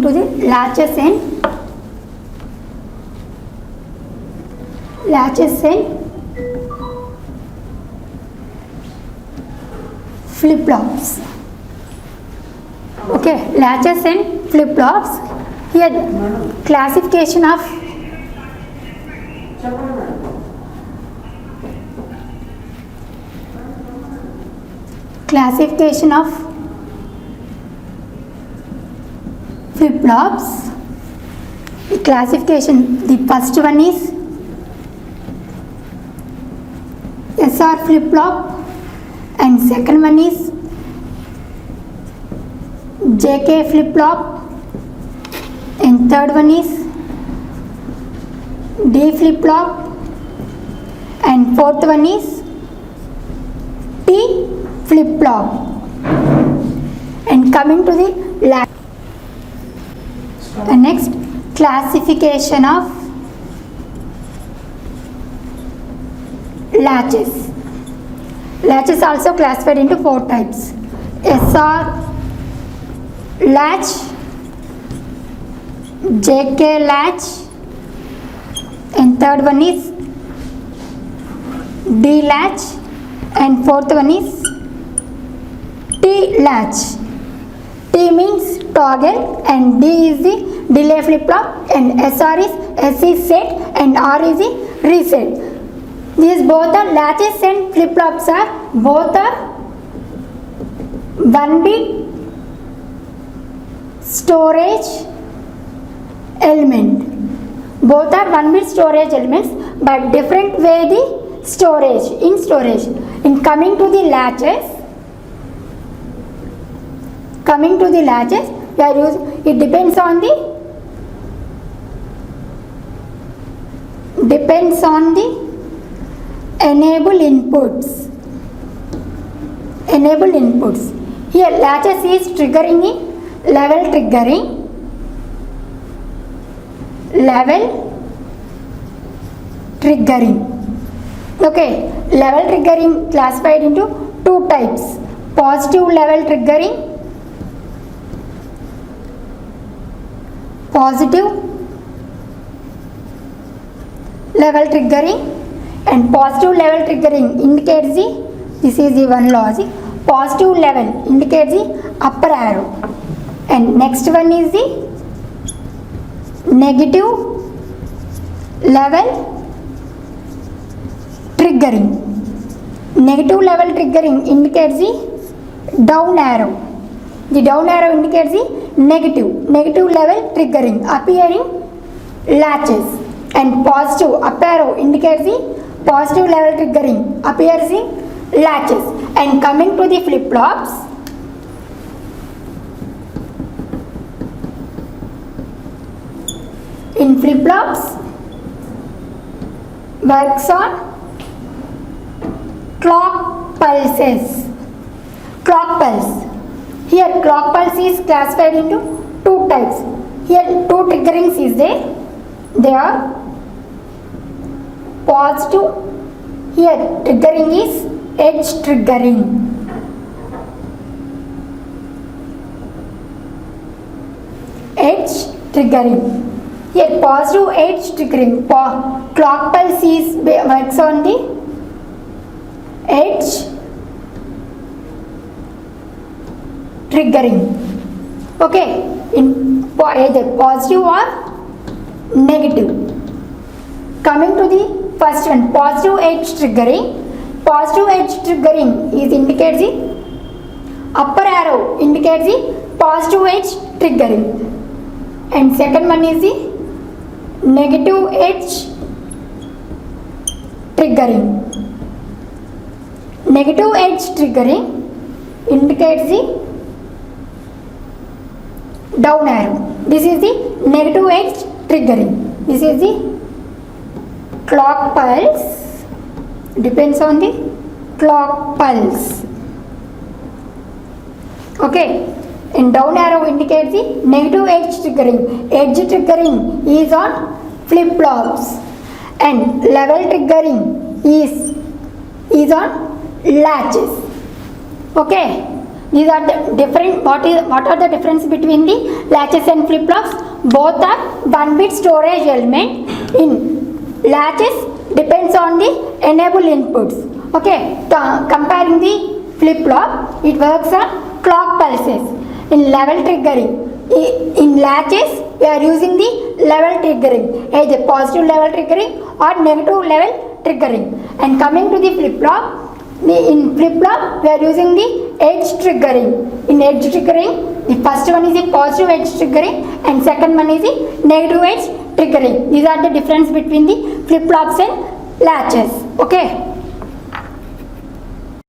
to the latches and flip-flops. Okay, latches and flip-flops. Here classification of flip-flops. Classification, the first one is SR flip-flop and second one is JK flip-flop and third one is D flip-flop and fourth one is T flip-flop. And coming to the next classification of latches. Latches also classified into 4 types: SR latch, JK latch, and third one is D latch, and fourth one is T latch. T means toggle and D is the delay flip-flop and SR is S is set and R is the reset. These both are latches and flip-flops are both are 1-bit storage element. Both are 1-bit storage elements but different way the storage. In coming to the latches, we are using, it depends on the enable inputs. Here latches is triggering level triggering. Okay, level triggering classified into 2 types: positive level triggering and positive level triggering indicates this is the one logic. Positive level indicates the upper arrow and next one is the negative level triggering. Negative level triggering indicates the down arrow. The down arrow indicates the negative level triggering appearing latches, and positive up arrow indicates the positive level triggering appears in latches. And coming to the flip-flops, in flip-flops works on clock pulses. Here clock pulse is classified into 2 types. Here 2 triggerings is there. They are positive. Here triggering is edge triggering. Here positive edge triggering. Clock pulse is works on the edge triggering. Okay, in either positive or negative. Coming to the first one, positive edge triggering. Positive edge triggering is indicates the upper arrow indicates the positive edge triggering, and second one is the negative edge triggering. Negative edge triggering indicates the down arrow. This is the negative edge triggering. This is the clock pulse. Depends on the clock pulse. Okay, and down arrow indicates the negative edge triggering. Edge triggering is on flip-flops and level triggering is on latches. Okay, These are the different. What are the difference between the latches and flip-flops? Both are 1-bit storage element. In latches depends on the enable inputs. Okay, comparing the flip-flop, it works on clock pulses. In level triggering, in latches we are using the level triggering, either positive level triggering or negative level triggering. And coming to the flip-flop, in flip-flop we are using the edge triggering. In edge triggering, the first one is the positive edge triggering and second one is the negative edge triggering. These are the difference between the flip-flops and latches. Okay.